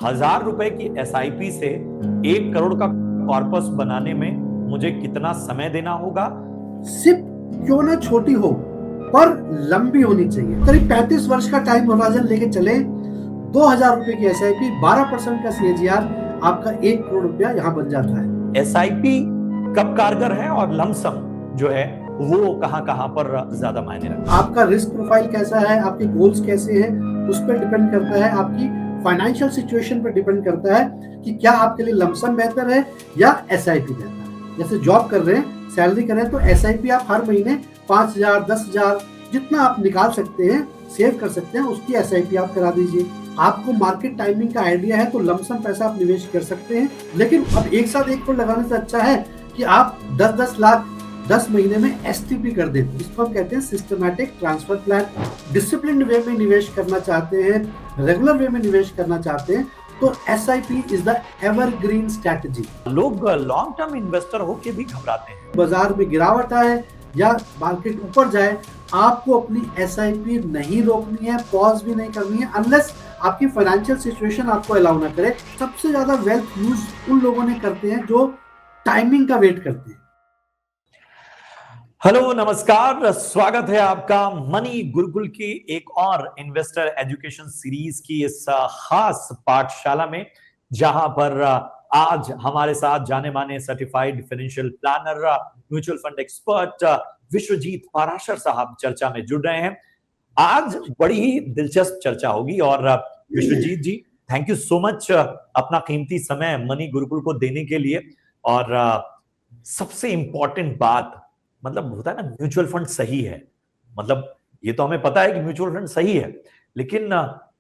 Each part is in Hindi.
1000 रुपए की एसआईपी से 1 करोड़ का कॉर्पस बनाने में मुझे कितना समय देना होगा? सिप क्यों ना छोटी हो पर लंबी होनी चाहिए। करीब 35 वर्ष का टाइम होराइजन लेके चले। 2000 रुपए की एसआईपी, 12% का सीएजीआर, आपका 1 करोड़ रुपया यहाँ बन जाता है। एसआईपी कब कारगर है और लमसम जो है वो कहां पर ज्यादा मायने रखता है? आपका रिस्क प्रोफाइल कैसा है, आपके गोल्स कैसे हैं, उस पर डिपेंड करता है। आपकी फाइनेंशियल सिचुएशन पर डिपेंड करता है कि क्या आपके लिए लमसम बेहतर है या एसआईपी बेहतर है। जैसे जॉब कर रहे हैं, सैलरी कर रहे हैं, तो एसआईपी आप हर महीने 5000, 10,000 जितना आप निकाल सकते हैं, सेव कर सकते हैं, उसकी एसआईपी आप करा दीजिए। आपको मार्केट टाइमिंग का आइडिया है तो लमसम पैसा आप निवेश कर सकते हैं। लेकिन अब एक साथ 1 करोड़ लगाने से अच्छा है कि आप 10-10 लाख 10 महीने में एसटीपी कर देते हैं। इसको हम कहते हैं सिस्टमैटिक ट्रांसफर प्लान। डिसिप्लिन्ड वे में निवेश करना चाहते हैं, रेगुलर वे में निवेश करना चाहते हैं, तो SIP is the evergreen strategy. लोग लॉन्ग टर्म इन्वेस्टर होके भी घबराते हैं। बाजार में गिरावट आए या मार्केट ऊपर जाए, आपको अपनी एसआईपी नहीं रोकनी है, पॉज भी नहीं करनी है, अनलेस आपकी फाइनेंशियल सिचुएशन आपको अलाउ ना करे। सबसे ज्यादा वेल्थ यूज उन लोगों ने करते हैं जो टाइमिंग का वेट करते हैं। हेलो, नमस्कार, स्वागत है आपका मनी गुरुकुल की एक और इन्वेस्टर एजुकेशन सीरीज की इस खास पाठशाला में, जहां पर आज हमारे साथ जाने माने certified financial planner, mutual fund expert Vishwajeet Parashar साहब चर्चा में जुड़ रहे हैं। आज बड़ी ही दिलचस्प चर्चा होगी और विश्वजीत जी, थैंक यू सो मच अपना कीमती समय मनी गुरुकुल को देने के लिए। और सबसे इंपॉर्टेंट बात, मतलब होता है ना, म्यूचुअल फंड सही है, मतलब ये तो हमें पता है कि म्यूचुअल फंड सही है, लेकिन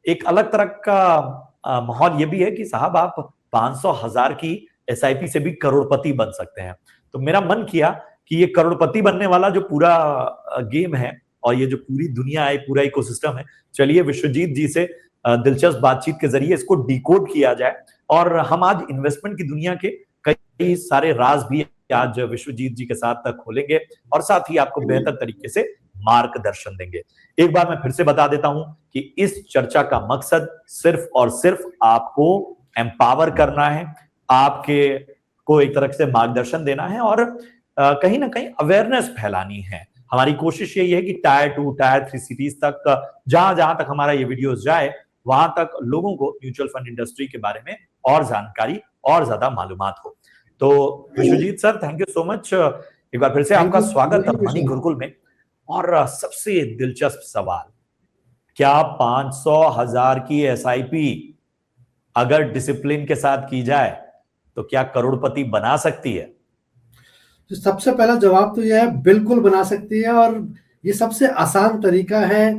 एक अलग तरह का माहौल ये भी है कि साहब आप 500,000 की एसआईपी से भी करोड़पति बन सकते हैं। तो मेरा मन किया कि ये करोड़पति बनने वाला जो पूरा गेम है और ये जो पूरी दुनिया है, पूरा इकोसिस्टम है, चलिए विश्वजीत जी से दिलचस्प बातचीत के जरिए इसको डिकोड किया जाए। और हम आज इन्वेस्टमेंट की दुनिया के कई सारे राज भी आज विश्वजीत जी के साथ खोलेंगे और साथ ही आपको बेहतर तरीके से मार्गदर्शन देंगे। एक बार मैं फिर से बता देता हूं कि इस चर्चा का मकसद सिर्फ और सिर्फ आपको एम्पावर करना है, आपके को एक तरह से मार्गदर्शन देना है और कहीं ना कहीं अवेयरनेस फैलानी है। हमारी कोशिश यही है कि टायर 2, टायर 3 सिटीज तक, जहां जहां तक हमारा ये वीडियो जाए, वहां तक लोगों को म्यूचुअल फंड इंडस्ट्री के बारे में और जानकारी और ज्यादा मालूमात हो। तो Vishwajeet sir, thank you so much, एक बार फिर से आपका स्वागत है मनी गुरुकुल में। और सबसे दिलचस्प सवाल, क्या 500,000 की एसआईपी अगर डिसिप्लिन के साथ की जाए तो क्या करोड़पति बना सकती है? तो सबसे पहला जवाब तो यह है, बिल्कुल बना सकती है। और ये सबसे आसान तरीका है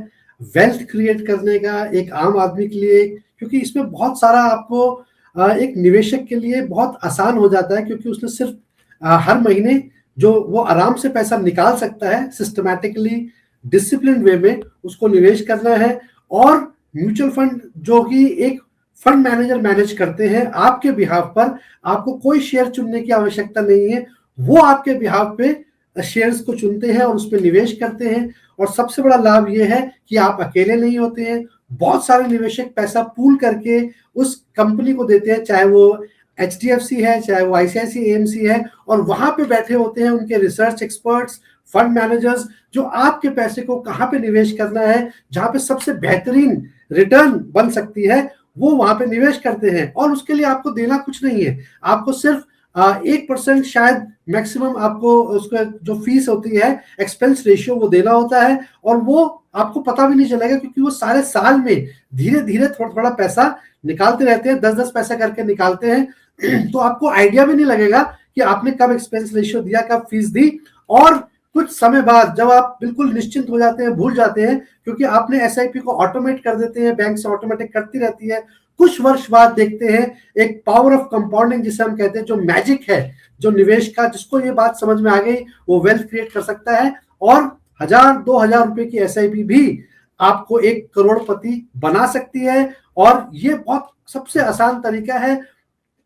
वेल्थ क्रिएट करने का एक आम आदमी के लिए, क्योंकि इसमें बहुत सारा आपको एक निवेशक के लिए बहुत आसान हो जाता है, क्योंकि उसने सिर्फ हर महीने जो वो आराम से पैसा निकाल सकता है, सिस्टमैटिकली डिसिप्लिन वे में उसको निवेश करना है। और म्यूचुअल फंड जो कि एक फंड मैनेजर मैनेज करते हैं आपके बिहाफ पर, आपको कोई शेयर चुनने की आवश्यकता नहीं है, वो आपके बिहाफ पे शेयर्स को चुनते हैं और उस पर निवेश करते हैं। और सबसे बड़ा लाभ ये है कि आप अकेले नहीं होते हैं, बहुत सारे निवेशक पैसा पूल करके उस कंपनी को देते हैं, चाहे वो एचडीएफसी है, चाहे वो आईसीआईसीआई एएमसी है, और वहां पे बैठे होते हैं उनके रिसर्च एक्सपर्ट्स, फंड मैनेजर्स, जो आपके पैसे को कहाँ पे निवेश करना है, जहां पे सबसे बेहतरीन रिटर्न बन सकती है, वो वहां पे निवेश करते हैं। और उसके लिए आपको देना कुछ नहीं है, आपको सिर्फ 1% शायद मैक्सिमम आपको उसका जो फीस होती है, एक्सपेंस रेशियो, वो देना होता है। और वो आपको पता भी नहीं चलेगा, क्योंकि वो सारे साल में धीरे धीरे थोड़ा थोड़ा पैसा निकालते रहते हैं, 10-10 पैसा करके निकालते हैं। तो आपको आइडिया भी नहीं लगेगा कि आपने कब एक्सपेंस रेशियो दिया, कब फीस दी। और कुछ समय बाद जब आप बिल्कुल निश्चिंत हो जाते हैं, भूल जाते हैं, क्योंकि आपने एसआईपी को ऑटोमेट कर देते हैं, बैंक से ऑटोमेटिक करती रहती है। कुछ वर्ष बाद देखते हैं एक पावर ऑफ कंपाउंडिंग जिसे हम कहते हैं, जो मैजिक है जो निवेश का, जिसको ये बात समझ में आ गई, वो वेल्थ क्रिएट कर सकता है। और 1000-2000 रुपए की एसआईपी भी आपको 1 करोड़पति बना सकती है। और ये बहुत सबसे आसान तरीका है।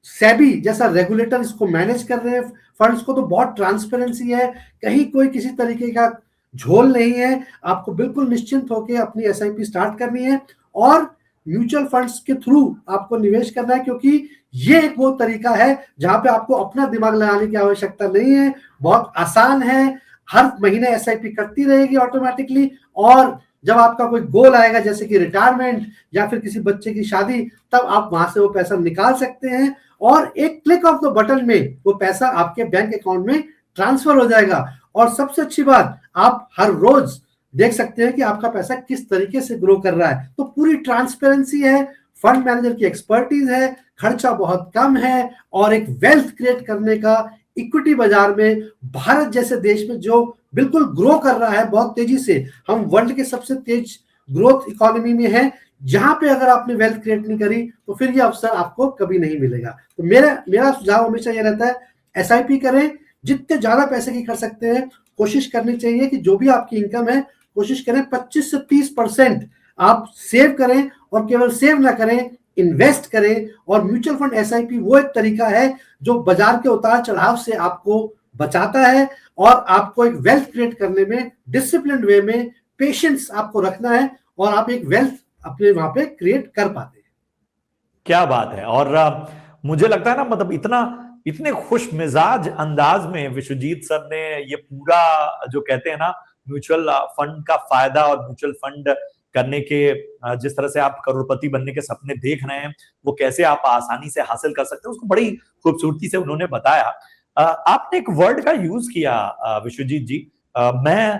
सेबी जैसा रेगुलेटर इसको मैनेज कर रहे हैं फंड्स को, तो बहुत ट्रांसपेरेंसी है, कहीं कोई किसी तरीके का झोल नहीं है। आपको बिल्कुल निश्चिंत होकर अपनी एसआईपी स्टार्ट करनी है। और म्यूचुअल फंड्स के थ्रू आपको निवेश करना है, क्योंकि ये एक वो तरीका है जहां पे आपको अपना दिमाग लगाने की आवश्यकता नहीं है, बहुत आसान है, हर महीने एसआईपी करती रहेगी ऑटोमेटिकली, और जब आपका कोई गोल आएगा जैसे कि रिटायरमेंट या फिर किसी बच्चे की शादी, तब आप वहां से वो पैसा निकाल सकते हैं और एक क्लिक ऑफ द बटन में वो पैसा आपके बैंक अकाउंट में ट्रांसफर हो जाएगा। और सबसे अच्छी बात, आप हर रोज देख सकते हैं कि आपका पैसा किस तरीके से ग्रो कर रहा है। तो पूरी ट्रांसपेरेंसी है, फंड मैनेजर की एक्सपर्टीज है, खर्चा बहुत कम है, और एक वेल्थ क्रिएट करने का इक्विटी बाजार में भारत जैसे देश में जो बिल्कुल ग्रो कर रहा है बहुत तेजी से, हम वर्ल्ड के सबसे तेज ग्रोथ इकोनॉमी में है, जहां पे अगर आपने वेल्थ क्रिएट नहीं करी तो फिर ये अवसर आपको कभी नहीं मिलेगा। तो मेरा सुझाव हमेशा ये रहता है, एसआईपी करें, जितने ज्यादा पैसे की कर सकते हैं, कोशिश करनी चाहिए कि जो भी आपकी इनकम है कोशिश करें 25 से 30% आप सेव करें, और केवल सेव ना करें, इन्वेस्ट करें। और म्यूचुअल फंड एसआईपी वो एक तरीका है जो बाजार के उतार चढ़ाव से आपको बचाता है, और आपको एक वेल्थ क्रिएट करने में डिसिप्लिन वे में पेशेंस आपको रखना है, और आप एक वेल्थ अपने वहां पे क्रिएट कर पाते हैं। क्या बात है। और मुझे लगता है ना, मतलब इतने खुश मिजाज अंदाज में विश्वजीत सर ने ये पूरा जो कहते हैं ना म्यूचुअल फंड का फायदा और म्यूचुअल फंड करने के जिस तरह से आप करोड़पति बनने के सपने देख रहे हैं, वो कैसे आप आसानी से हासिल कर सकते हैं, उसको बड़ी खूबसूरती से उन्होंने बताया। आपने एक वर्ड का यूज किया विश्वजीत जी, मैं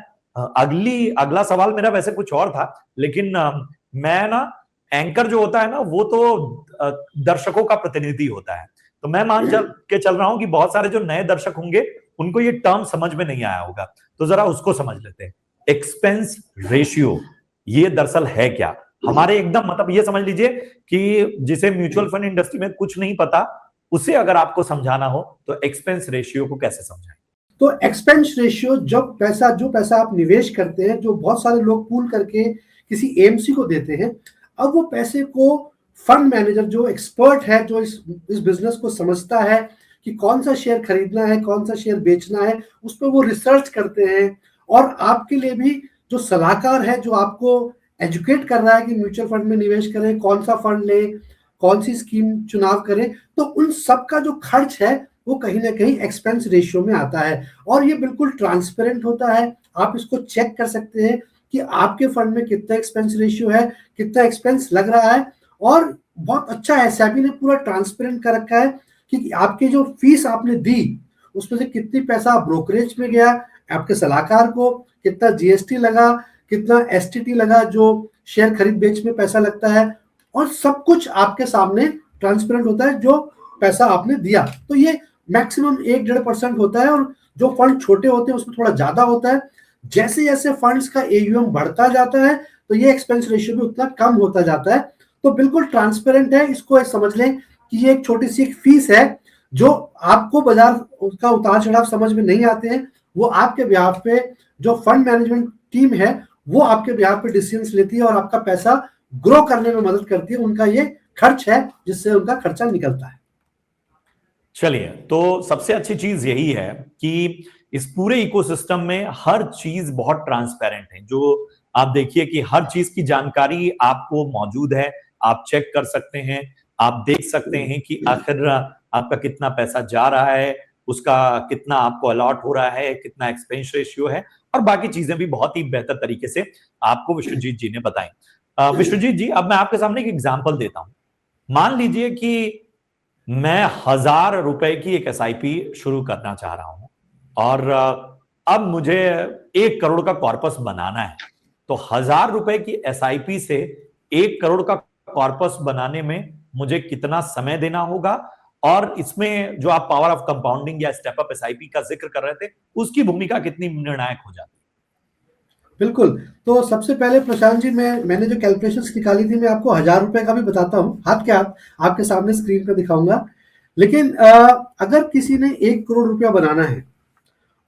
अगला सवाल मेरा वैसे कुछ और था, लेकिन मैं ना, एंकर जो होता है ना वो तो दर्शकों का प्रतिनिधि होता है, तो मैं मान के चल रहा हूं कि बहुत सारे जो नए दर्शक होंगे उनको ये टर्म समझ में नहीं आया होगा, तो जरा उसको समझ लेते हैं। एक्सपेंस रेशियो ये दरअसल है क्या? हमारे एकदम मतलब ये समझ लीजिए कि जिसे म्यूचुअल फंड इंडस्ट्री में कुछ नहीं पता, उसे अगर आपको समझाना हो तो एक्सपेंस रेशियो को कैसे समझाएं? तो एक्सपेंस रेशियो, जो पैसा आप निवेश करते हैं, जो बहुत सारे लोग पूल करके किसी एएमसी को देते हैं, अब वो पैसे को फंड मैनेजर जो एक्सपर्ट है, जो इस बिजनेस को समझता है कि कौन सा शेयर खरीदना है, कौन सा शेयर बेचना है, उस पर वो रिसर्च करते हैं, और आपके लिए भी जो सलाहकार है जो आपको एजुकेट कर रहा है कि म्यूचुअल फंड में निवेश करें, कौन सा फंड लें, कौन सी स्कीम चुनाव करें, तो उन सब का जो खर्च है वो कहीं ना कहीं एक्सपेंस रेशियो में आता है, और ये बिल्कुल ट्रांसपेरेंट होता है। आप इसको चेक कर सकते हैं कि आपके फंड में कितना एक्सपेंस रेशियो है, कितना एक्सपेंस लग रहा है, और बहुत अच्छा है, सेबी ने पूरा ट्रांसपेरेंट कर रखा है कि आपकी जो फीस आपने दी उसमें से कितनी पैसा ब्रोकरेज में गया, आपके सलाहकार को कितना जीएसटी लगा, कितना एसटीटी लगा जो शेयर खरीद बेच में पैसा लगता है, और सब कुछ आपके सामने ट्रांसपेरेंट होता है जो पैसा आपने दिया। तो ये मैक्सिमम 1-1.5% होता है, और जो फंड छोटे होते हैं उसमें थोड़ा ज्यादा होता है। जैसे जैसे फंड्स का एयूएम बढ़ता जाता है तो ये एक्सपेंस रेशियो भी उतना कम होता जाता है। तो बिल्कुल ट्रांसपेरेंट है, इसको समझ लें कि ये एक छोटी सी एक फीस है, जो आपको बाजार का उतार चढ़ाव समझ में नहीं आते हैं, वो आपके बिहाफ पे जो फंड मैनेजमेंट टीम है वो आपके बिहाफ पे डिसीजंस लेती है और आपका पैसा ग्रो करने में मदद करती है। उनका ये खर्च है जिससे उनका खर्चा निकलता है। चलिए, तो सबसे अच्छी चीज यही है कि इस पूरे इकोसिस्टम में हर चीज बहुत ट्रांसपेरेंट है। जो आप देखिए कि हर चीज की जानकारी आपको मौजूद है, आप चेक कर सकते हैं, आप देख सकते हैं कि आखिर आपका कितना पैसा जा रहा है, उसका कितना आपको अलॉट हो रहा है, कितना एक्सपेंस रेशियो है, और बाकी चीजें भी बहुत ही बेहतर तरीके से आपको विश्वजीत जी ने बताई। विश्वजीत जी, अब मैं आपके सामने एक एग्जाम्पल देता हूं। मान लीजिए कि मैं 1000 रुपए की एक एसआईपी शुरू करना चाह रहा हूं, और अब मुझे 1 करोड़ का कॉर्पस बनाना है। तो 1000 रुपए की एसआईपी से 1 करोड़ का कॉर्पस बनाने में मुझे कितना समय देना होगा, और इसमें जो आप पावर ऑफ कंपाउंडिंग या स्टेप अप एसआईपी का जिक्र कर रहे थे, उसकी भूमिका कितनी निर्णायक हो जाती है? बिल्कुल। तो सबसे पहले प्रशांत जी, मैंने जो कैलकुलेशंस निकाली थी, मैं आपको 1000 रुपए का भी बताता हूँ, हाथ के हाथ आपके सामने स्क्रीन पर दिखाऊंगा। लेकिन अगर किसी ने 1 करोड़ रुपया बनाना है,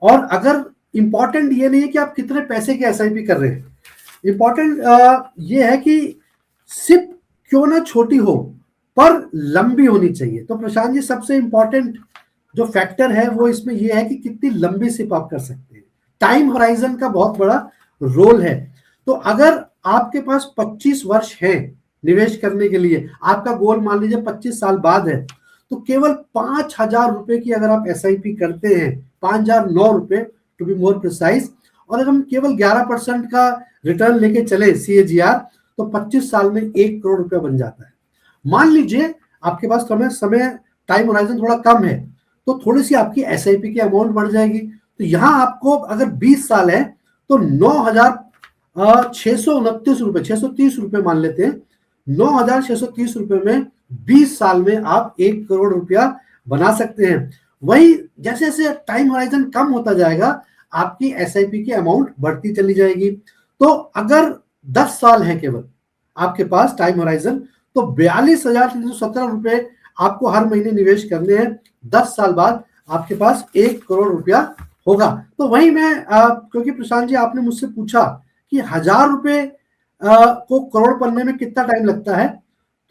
और अगर इंपॉर्टेंट ये नहीं है कि आप कितने पैसे की एसआईपी कर रहे हैं, इंपॉर्टेंट ये है कि सिप क्यों ना छोटी हो पर लंबी होनी चाहिए। तो प्रशांत जी, सबसे इंपॉर्टेंट जो फैक्टर है वो इसमें यह है कि कितनी लंबी सिप आप कर सकते हैं। टाइम होराइजन का बहुत बड़ा रोल है। तो अगर आपके पास 25 वर्ष है निवेश करने के लिए, आपका गोल मान लीजिए 25 साल बाद है, तो केवल 5,000 रुपए की अगर आप SIP करते हैं, 5,009 रुपए टू बी मोर प्रिसाइज, और अगर हम केवल 11% का रिटर्न लेके चले CAGR, तो 25 साल में 1 करोड़ रुपया बन जाता है। मान लीजिए आपके पास समय टाइम होराइजन थोड़ा कम है, तो थोड़ी सी आपकी SIP की अमाउंट बढ़ जाएगी। तो यहाँ आपको अगर 20 साल है तो 9,629 रुपए, 630 रुपए मान लेते हैं, 9,630 रुपए में 20 साल में आप 1 करोड़ रुपया बना सकते हैं। वही जैसे जैसे टाइम होराइजन कम होता जाएगा, आपकी SIP की अमाउंट बढ़ती चली जाएगी। तो अगर 10 साल है केवल आपके पास टाइम होराइजन, तो 42,317 रुपए आपको हर महीने निवेश करने हैं। 10 साल बाद आपके पास 1 करोड़ रुपया होगा। तो वही मैं क्योंकि प्रशांत जी आपने मुझसे पूछा कि 1,000 रुपए को करोड़ बनने में कितना टाइम लगता है,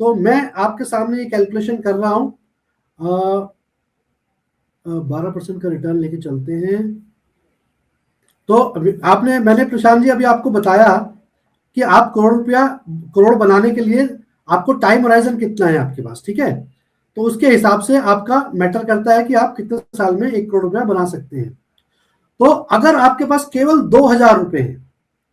तो मैं आपके सामने ये कैलकुलेशन कर रहा हूं। 12% का रिटर्न लेके चलते हैं। तो मैंने प्रशांत जी अभी आपको बताया कि आप करोड़ बनाने के लिए आपको टाइम होराइजन कितना है आपके पास, ठीक है। तो उसके हिसाब से आपका मैटर करता है कि आप कितने साल में 1 करोड़ रुपया बना सकते हैं। तो अगर आपके पास केवल 2,000 रुपए है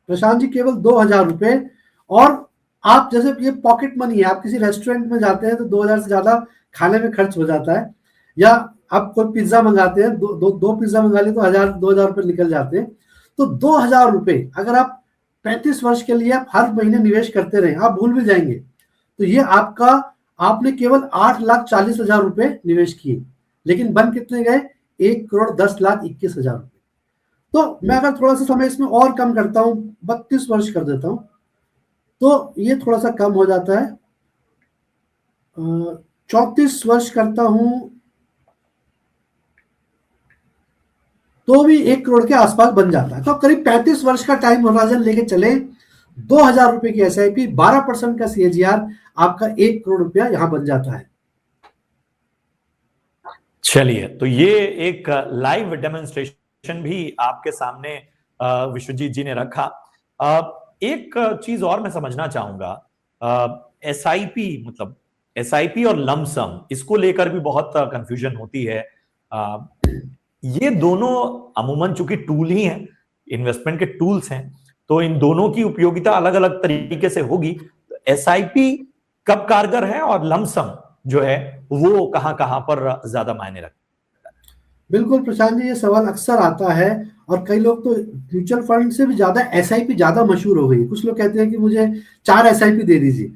प्रशांत जी, केवल 2,000 रुपए, और आप जैसे ये पॉकेट मनी है, आप किसी रेस्टोरेंट में जाते हैं तो 2,000 से ज्यादा खाने में खर्च हो जाता है, या आप कोई पिज्जा मंगाते हैं, दो पिज्जा मंगा लिए तो 2,000 रुपए निकल जाते हैं। तो 2,000 रुपए अगर आप 35 वर्ष के लिए आप हर महीने निवेश करते रहे, आप भूल भी जाएंगे, तो ये आपने केवल 8,40,000 रुपए निवेश किए, लेकिन बन कितने गए? 1,10,21,000 रुपए। तो मैं अगर थोड़ा सा समय इसमें और कम करता हूं, 32 वर्ष कर देता हूं, तो ये थोड़ा सा कम हो जाता है। 34 वर्ष करता हूं तो भी 1 करोड़ के आसपास बन जाता है। तो करीब 35 वर्ष का टाइम होराइजन लेके चले, 2,000 रुपए की SIP, 12% का CAGR, आपका 1 करोड़ रुपया यहां बन जाता है। चलिए, तो ये एक लाइव डेमोन्स्ट्रेशन भी आपके सामने विश्वजीत जी ने रखा। एक चीज और मैं समझना चाहूंगा, SIP मतलब SIP और लमसम, इसको लेकर भी बहुत कंफ्यूजन होती है। ये दोनों अमूमन चूंकि टूल ही हैं, इन्वेस्टमेंट के टूल्स हैं, तो इन दोनों की उपयोगिता अलग अलग तरीके से होगी। SIP कब कारगर है और लमसम जो है वो कहां कहां पर ज्यादा मायने रखता है? बिल्कुल प्रशांत जी, ये सवाल अक्सर आता है, और कई लोग तो म्यूचुअल फंड से भी ज्यादा SIP ज्यादा मशहूर हो गई। कुछ लोग कहते हैं कि मुझे 4 SIP दे दीजिए।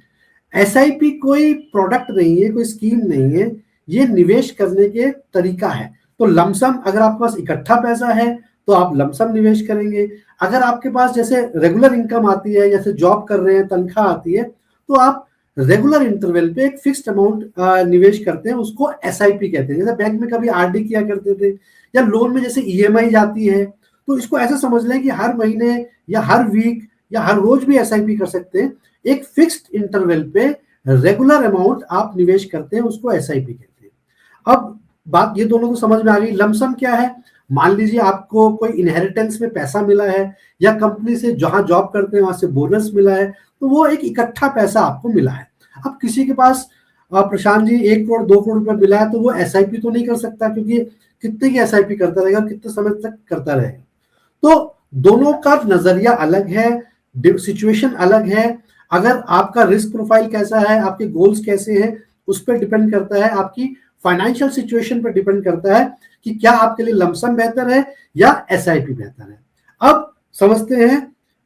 SIP कोई प्रोडक्ट नहीं है, कोई स्कीम नहीं है, ये निवेश करने के तरीका है। तो लमसम, अगर आपके पास इकट्ठा पैसा है तो आप लमसम निवेश करेंगे। अगर आपके पास जैसे रेगुलर इनकम आती है, जैसे जॉब कर रहे हैं, तनख्वाह आती है, तो आप रेगुलर इंटरवल पे एक फिक्स्ड अमाउंट निवेश करते हैं, उसको SIP कहते हैं। जैसे बैंक में कभी RD किया करते थे, या लोन में जैसे EMI जाती है, तो इसको ऐसा समझ लें कि हर महीने या हर वीक या हर रोज भी SIP कर सकते हैं। एक फिक्स्ड इंटरवल पे रेगुलर अमाउंट आप निवेश करते हैं, उसको SIP कहते हैं। अब बात ये दोनों को समझ में आ गई। लमसम क्या है? मान लीजिए आपको कोई इनहेरिटेंस में पैसा मिला है, या कंपनी से जहां जॉब करते हैं वहां से बोनस मिला है, तो वो एक इकट्ठा पैसा आपको मिला है। अब किसी के पास प्रशांत जी 1 करोड़ 2 करोड़ रुपया मिला है, तो वो SIP तो नहीं कर सकता, क्योंकि कितने की SIP करता रहेगा, कितने समय तक करता रहेगा। तो दोनों का नजरिया अलग है, सिचुएशन अलग है। अगर आपका रिस्क प्रोफाइल कैसा है, आपके गोल्स कैसे हैं, उस पर डिपेंड करता है। आपकी फाइनेंशियल सिचुएशन पर डिपेंड करता है कि क्या आपके लिए लमसम बेहतर है या SIP बेहतर है। अब समझते हैं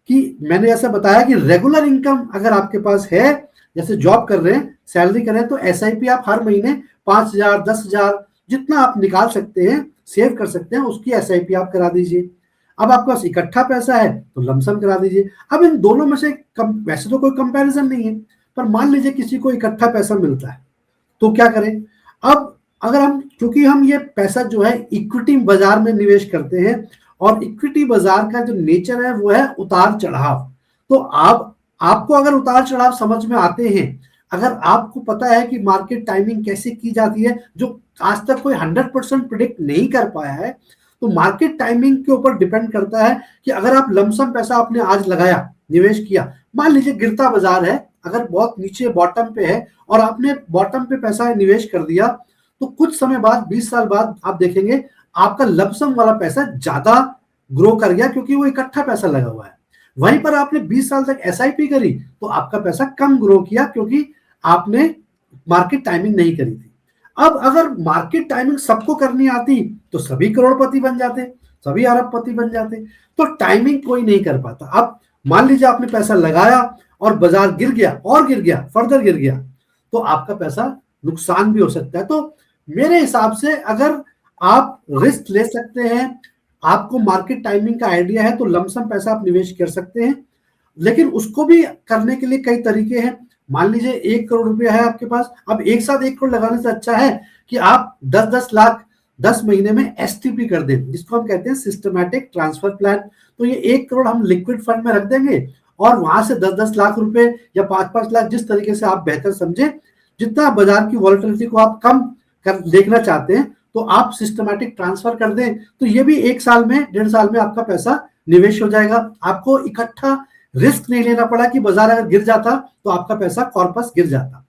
कि मैंने ऐसा बताया कि रेगुलर इनकम अगर आपके पास है, जैसे जॉब कर रहे हैं, सैलरी कर रहे हैं, तो SIP आप हर महीने 5,000 10,000 जितना आप निकाल सकते हैं, सेव कर सकते हैं, उसकी SIP आप करा दीजिए। अब आपके पास इकट्ठा पैसा है तो लमसम करा दीजिए। अब इन दोनों में से वैसे तो कोई कंपैरिजन नहीं है, पर मान लीजिए किसी को इकट्ठा पैसा मिलता है, तो क्या करें? अब अगर क्योंकि हम ये पैसा जो है इक्विटी बाजार में निवेश करते हैं, और इक्विटी बाजार का जो नेचर है वो है उतार चढ़ाव। तो आपको अगर उतार चढ़ाव समझ में आते हैं, अगर आपको पता है कि मार्केट टाइमिंग कैसे की जाती है, जो आज तक कोई 100% प्रिडिक्ट नहीं कर पाया है, तो मार्केट टाइमिंग के ऊपर डिपेंड करता है कि अगर आप लमसम पैसा आपने आज लगाया, निवेश किया, मान लीजिए गिरता बाजार है, अगर बहुत नीचे बॉटम पे है और आपने बॉटम पे पैसा निवेश कर दिया, तो कुछ समय बाद 20 साल बाद आप देखेंगे आपका लमसम वाला पैसा ज्यादा ग्रो कर गया, क्योंकि वो इकट्ठा पैसा लगा हुआ है। वहीं पर आपने 20 साल तक एसआईपी करी तो आपका पैसा कम ग्रो किया, क्योंकि आपने मार्केट टाइमिंग नहीं करी थी। अब अगर मार्केट टाइमिंग सबको करनी आती तो सभी करोड़पति बन जाते, सभी अरबपति बन जाते। तो टाइमिंग कोई नहीं कर पाता। अब मान लीजिए आपने पैसा लगाया और बाजार गिर गया और गिर गया, फर्दर गिर गया, तो आपका पैसा नुकसान भी हो सकता है। तो मेरे हिसाब से अगर आप रिस्क ले सकते हैं, आपको मार्केट टाइमिंग का आइडिया है, तो लमसम पैसा आप निवेश कर सकते हैं। लेकिन उसको भी करने के लिए कई तरीके हैं। मान लीजिए 1 करोड़ रुपया है आपके पास, अब एक साथ 1 करोड़ लगाने से अच्छा है कि आप 10-10 लाख 10 महीने में एसटीपी कर दें, जिसको हम कहते हैं सिस्टमैटिक ट्रांसफर प्लान। तो ये 1 करोड़ हम लिक्विड फंड में रख देंगे और वहां से 10-10 लाख रुपए या 5-5 लाख, जिस तरीके से आप बेहतर समझे, जितना बाजार की वॉलेटिलिटी को आप कम कर देखना चाहते हैं, तो आप सिस्टमैटिक ट्रांसफर कर दें। तो ये भी 1 साल में 1.5 साल में आपका पैसा निवेश हो जाएगा। आपको इकट्ठा रिस्क नहीं लेना पड़ा कि बाजार अगर गिर जाता तो आपका पैसा कॉर्पस गिर जाता।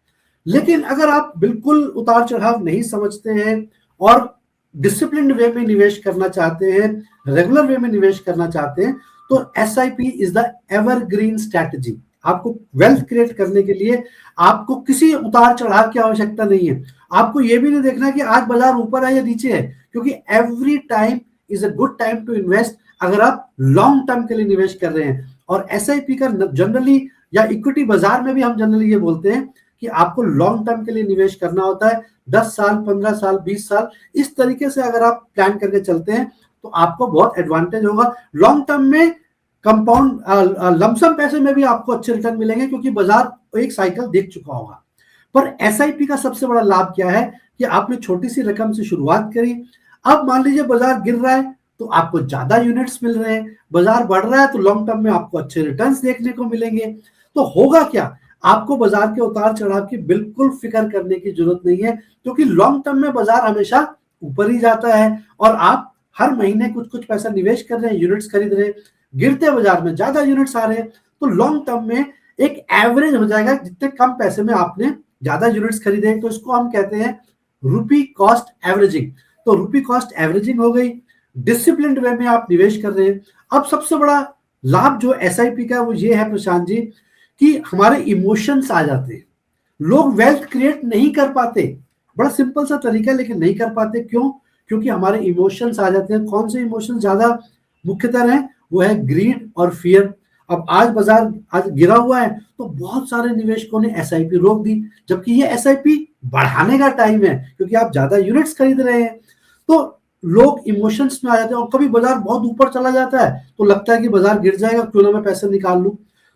लेकिन अगर आप बिल्कुल उतार चढ़ाव नहीं समझते हैं और डिसिप्लिन वे में निवेश करना चाहते हैं, रेगुलर वे में निवेश करना चाहते हैं, तो SIP is the evergreen strategy. आपको वेल्थ क्रिएट करने के लिए आपको किसी उतार चढ़ाव की आवश्यकता नहीं है। आपको यह भी नहीं देखना कि आज बाजार ऊपर है या नीचे है, क्योंकि every time is a good time to invest अगर आप लॉन्ग टर्म के लिए निवेश कर रहे हैं। और एसआईपी का जनरली या इक्विटी बाजार में भी हम जनरली ये बोलते हैं कि आपको लॉन्ग टर्म के लिए निवेश करना होता है। 10 साल, 15 साल, 20 साल, इस तरीके से अगर आप प्लान करके चलते हैं तो आपको बहुत एडवांटेज होगा। लॉन्ग टर्म में कंपाउंड लमसम पैसे में भी आपको अच्छे रिटर्न मिलेंगे, क्योंकि बाजार एक साइकिल देख चुका होगा। पर एसआईपी का सबसे बड़ा लाभ क्या है कि आपने छोटी सी रकम से शुरुआत करी। अब मान लीजिए बाजार गिर रहा है तो आपको ज्यादा यूनिट्स मिल रहे हैं, बाजार बढ़ रहा है तो लॉन्ग टर्म में आपको अच्छे रिटर्न्स देखने को मिलेंगे। तो होगा क्या, आपको बाजार के उतार चढ़ाव की बिल्कुल फिक्र करने की जरूरत नहीं है, क्योंकि लॉन्ग टर्म में बाजार हमेशा ऊपर ही जाता है और आप हर महीने कुछ कुछ पैसा निवेश कर रहे हैं, यूनिट्स खरीद रहे हैं, गिरते बाजार में ज्यादा यूनिट्स आ रहे हैं, तो लॉन्ग टर्म में एक एवरेज हो जाएगा। जितने कम पैसे में आपने ज्यादा यूनिट्स खरीदे, तो इसको हम कहते हैं रुपी कॉस्ट एवरेजिंग। तो रुपी कॉस्ट एवरेजिंग हो गई, डिसिप्लिन्ड वे में आप निवेश कर रहे हैं। अब सबसे बड़ा लाभ जो एसआईपी का वो ये है प्रशांत जी, कि हमारे इमोशंस आ जाते हैं। लोग वेल्थ क्रिएट नहीं कर पाते, बड़ा सिंपल सा तरीका, लेकिन नहीं कर पाते। क्यों? क्योंकि हमारे इमोशंस आ जाते हैं। कौन से इमोशंस ज्यादा मुख्यतर हैं? वो है ग्रीड और फियर। अब आज बाजार आज गिरा हुआ है तो बहुत सारे निवेशकों ने एसआईपी रोक दी, जबकि ये एसआईपी बढ़ाने का टाइम है, क्योंकि आप ज्यादा यूनिट्स खरीद रहे हैं। तो लोग इमोशंस में आ जाते हैं, और कभी बाजार बहुत ऊपर चला जाता है तो लगता है कि बाजार गिर जाएगा, क्यों ना मैं पैसे निकाल लूं।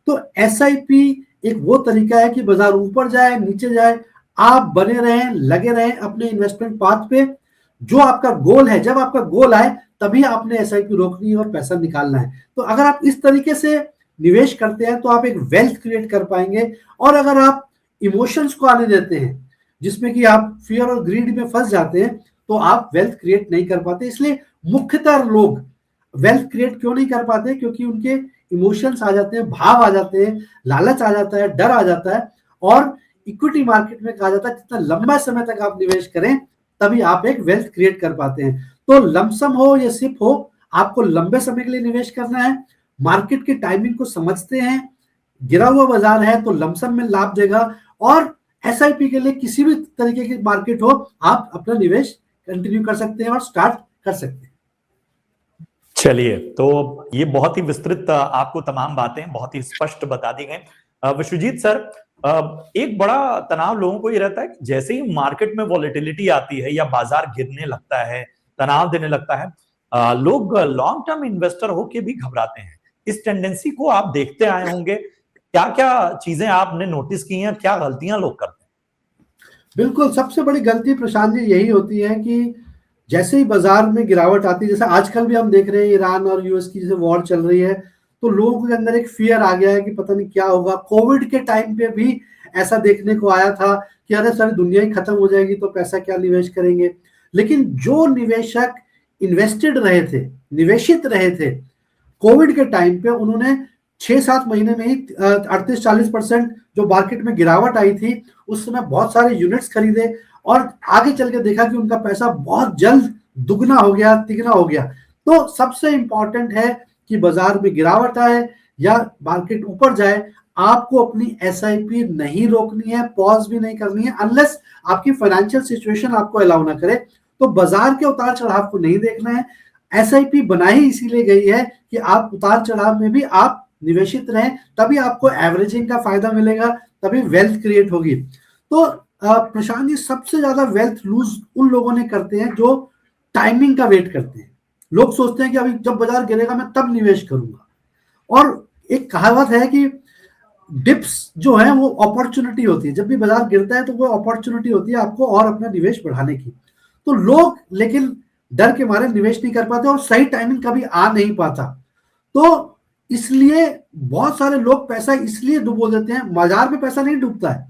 तो एसआईपी एक वो तरीका है कि बाजार ऊपर जाए नीचे जाए, आप बने रहें, लगे रहें अपने इन्वेस्टमेंट पाथ पे। जो आपका गोल है, जब आपका गोल आए तभी आपने एसआईपी रोकनी है और पैसा निकालना है। तो अगर आप इस तरीके से निवेश करते हैं तो आप एक वेल्थ क्रिएट कर पाएंगे। और अगर आप इमोशंस को आने देते हैं, जिसमें कि आप फियर और ग्रीड में फंस जाते हैं, तो आप वेल्थ क्रिएट नहीं कर पाते। इसलिए मुख्यतः लोग वेल्थ क्रिएट क्यों नहीं कर पाते? क्योंकि उनके इमोशंस आ जाते हैं, भाव आ जाते हैं, लालच आ जाता है, डर आ जाता है। और इक्विटी मार्केट में कहा जाता है जितना लंबा समय तक आप निवेश करें तभी आप एक वेल्थ क्रिएट कर पाते हैं। तो लमसम हो या सिप हो, आपको लंबे समय के लिए निवेश करना है। मार्केट की टाइमिंग को समझते हैं, गिरा हुआ बाजार है तो लमसम में लाभ देगा। और एसआईपी के लिए किसी भी तरीके की मार्केट हो, आप अपना निवेश कंटिन्यू कर सकते हैं और स्टार्ट कर सकते हैं। चलिए, तो ये बहुत ही विस्तृत आपको तमाम बातें बहुत ही स्पष्ट बता दी गई। विश्वजीत सर, एक बड़ा तनाव लोगों को ये रहता है कि जैसे ही मार्केट में वॉलेटिलिटी आती है या बाजार गिरने लगता है, तनाव देने लगता है, लोग लॉन्ग टर्म इन्वेस्टर होके भी घबराते हैं। इस टेंडेंसी को आप देखते आए होंगे, क्या क्या चीजें आपने नोटिस की हैं, क्या गलतियां लोग करते हैं? बिल्कुल, सबसे बड़ी गलती प्रशांत जी यही होती है कि जैसे ही बाजार में गिरावट आती है, जैसे आजकल भी हम देख रहे हैं ईरान और यूएस की जैसे वॉर चल रही है, तो लोगों के अंदर एक फियर आ गया है कि पता नहीं क्या होगा। कोविड के टाइम पे भी ऐसा देखने को आया था कि अरे सारी दुनिया ही खत्म हो जाएगी तो पैसा क्या निवेश करेंगे। लेकिन जो निवेशक इन्वेस्टेड रहे थे, निवेशित रहे थे, कोविड के टाइम पे उन्होंने 6-7 महीने में ही 38-40% जो मार्केट में गिरावट आई थी, उस समय बहुत सारे यूनिट्स खरीदे और आगे चल के देखा कि उनका पैसा बहुत जल्द दुगना हो गया, तिगना हो गया। तो सबसे इंपॉर्टेंट है कि बाजार में गिरावट आए या मार्केट ऊपर जाए, आपको अपनी एसआईपी नहीं रोकनी है, पॉज भी नहीं करनी है, अनलेस आपकी फाइनेंशियल सिचुएशन आपको अलाउ ना करे। तो बाजार के उतार चढ़ाव को नहीं देखना है। एसआईपी बनाई इसीलिए गई है कि आप उतार चढ़ाव में भी आप निवेशित रहें, तभी आपको एवरेजिंग का फायदा मिलेगा, तभी वेल्थ क्रिएट होगी। तो प्रशांत जी, सबसे ज्यादा वेल्थ लूज उन लोगों ने करते हैं जो टाइमिंग का वेट करते हैं। लोग सोचते हैं कि अभी जब बाजार गिरेगा मैं तब निवेश करूंगा, और एक कहावत है कि डिप्स जो है वो अपॉर्चुनिटी होती है। जब भी बाजार गिरता है तो वो अपॉर्चुनिटी होती है आपको और अपना निवेश बढ़ाने की। तो लोग लेकिन डर के मारे निवेश नहीं कर पाते और सही टाइमिंग कभी आ नहीं पाता। तो इसलिए बहुत सारे लोग पैसा इसलिए डुबो देते हैं। बाजार में पैसा नहीं डूबता है,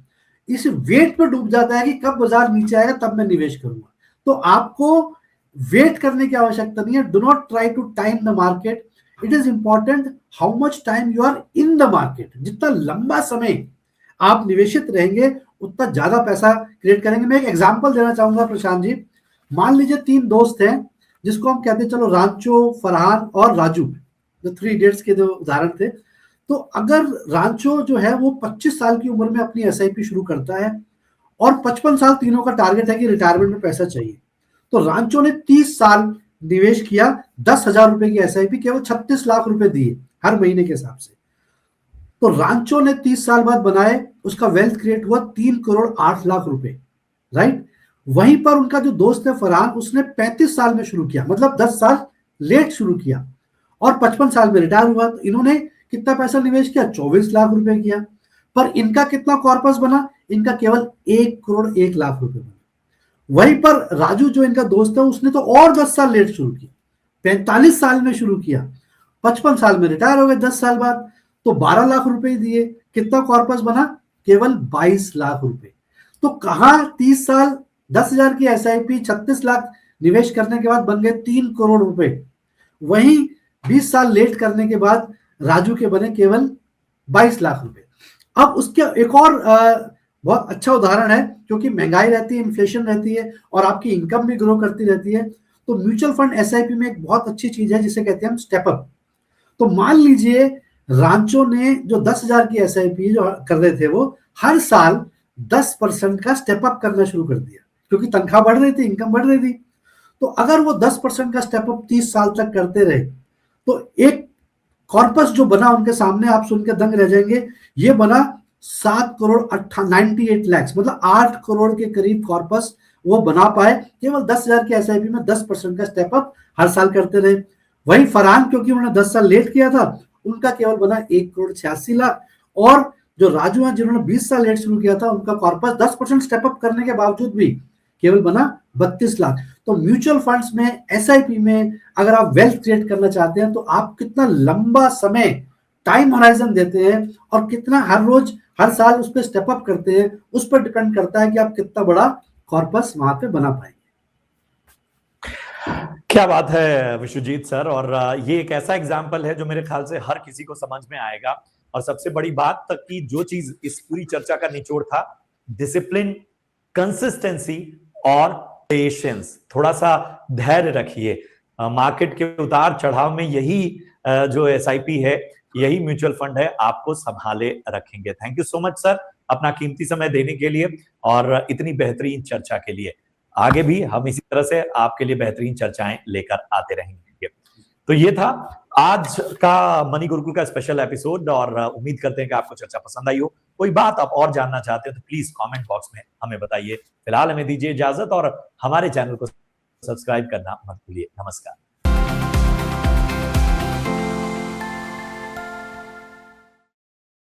इस वेट पे डूब जाता है कि कब बाजार नीचे आएगा तब मैं निवेश करूंगा। तो आपको वेट करने की आवश्यकता नहीं है। Do not try to time the market, it is important how much time you are in the market. जितना लंबा समय आप निवेशित रहेंगे उतना ज्यादा पैसा क्रिएट करेंगे। मैं एक एग्जांपल देना चाहूंगा प्रशांत जी। मान लीजिए 3 दोस्त हैं जिसको हम कहते हैं, चलो रांचो, फरहान और राजू, जो 3 इडियट्स के जो उदाहरण थे। तो अगर रांचो जो है वो 25 साल की उम्र में अपनी एसआईपी शुरू करता है और 55 साल तीनों का टारगेट है कि रिटायरमेंट में पैसा चाहिए, तो रांचो ने 30 साल निवेश किया, 10,000 रुपए की एसआईपी, केवल 36 लाख रुपए दिए हर महीने के हिसाब से। तो रांचो ने 30 साल बाद बनाए, उसका वेल्थ क्रिएट हुआ 3 करोड़ 8 लाख रुपए, राइट। वहीं पर उनका जो दोस्त है फरहान, उसने 35 साल में शुरू किया, मतलब 10 साल लेट शुरू किया और 55 साल में रिटायर हुआ। तो इन्होंने कितना पैसा निवेश किया? 24 लाख रुपए किया। पर इनका कितना कॉर्पस बना? इनका केवल 1 करोड़ 1 लाख रुपए बना। वहीं पर राजू जो इनका दोस्त है, उसने तो और 10 साल लेट शुरू किया, 45 साल में शुरू किया, 55 साल में रिटायर हो गए 10 साल बाद, तो 12 लाख रुपए दिए। कितना कॉर्पस बना? केवल 22 लाख रुपए। तो कहा 30 साल 10,000 की एसआईपी 36 लाख निवेश करने के बाद बन गए 3 करोड़ रुपए। वहीं 20 साल लेट करने के बाद राजू के बने केवल 22 लाख रुपए। अब उसके एक और बहुत अच्छा उदाहरण है, क्योंकि महंगाई रहती है, इन्फ्लेशन रहती है और आपकी इनकम भी ग्रो करती रहती है। तो म्यूचुअल फंड एसआईपी में एक बहुत अच्छी चीज है जिसे कहते हैं हम स्टेप अप। तो मान लीजिए रांचो ने जो 10,000 की एसआईपी जो कर रहे थे, वो हर साल 10% का स्टेप अप करना शुरू कर दिया, क्योंकि तनख्वाह बढ़ रही थी, इनकम बढ़ रही थी। तो अगर वो 10% का स्टेप अप 30 साल तक करते रहे, तो एक कॉर्पस जो बना उनके सामने, आप सुन के दंग रह जाएंगे, ये बना 7 करोड़ 98 लाख, मतलब 8 करोड़ के करीब कॉर्पस वो बना पाए, केवल 10,000 के एसआईपी में 10% का स्टेप अप हर साल करते रहे। वहीं फरहान, क्योंकि उन्होंने 10 साल लेट किया था, उनका केवल बना 1 करोड़ 86 लाख। और जो राजू हैं, जिन्होंने 20 साल लेट शुरू किया था, उनका कॉर्पस 10% स्टेप अप करने के बावजूद भी केवल बना 32 लाख। तो म्यूचुअल फंड्स में, एसआईपी में अगर आप वेल्थ क्रिएट करना चाहते हैं, तो आप कितना लंबा समय टाइम होराइजन देते हैं और कितना हर रोज हर साल उस पर स्टेप अप करते हैं, उस पर डिपेंड करता है कि आप कितना बड़ा कॉर्पस वहां पे बना पाएंगे। क्या बात है विश्वजीत सर, और ये एक ऐसा एग्जाम्पल है जो मेरे ख्याल से हर किसी को समझ में आएगा। और सबसे बड़ी बात तक की जो चीज इस पूरी चर्चा का निचोड़ था, डिसिप्लिन, कंसिस्टेंसी और पेशेंस। थोड़ा सा धैर्य रखिए। मार्केट के उतार चढ़ाव में यही जो एसआईपी है, यही म्यूचुअल फंड है, आपको संभाले रखेंगे। Thank you so much sir, अपना कीमती समय देने के लिए और इतनी बेहतरीन चर्चा के लिए। आगे भी हम इसी तरह से आपके लिए बेहतरीन चर्चाएं लेकर आते रहेंगे। तो ये था आज का मनी गुरुकुल का स्पेशल एपिसोड, और उम्मीद करते हैं कि आपको चर्चा पसंद आई हो। कोई बात आप और जानना चाहते हैं तो प्लीज कमेंट बॉक्स में हमें बताइए। फिलहाल हमें दीजिए इजाजत और हमारे चैनल को सब्सक्राइब करना मत भूलिए। नमस्कार।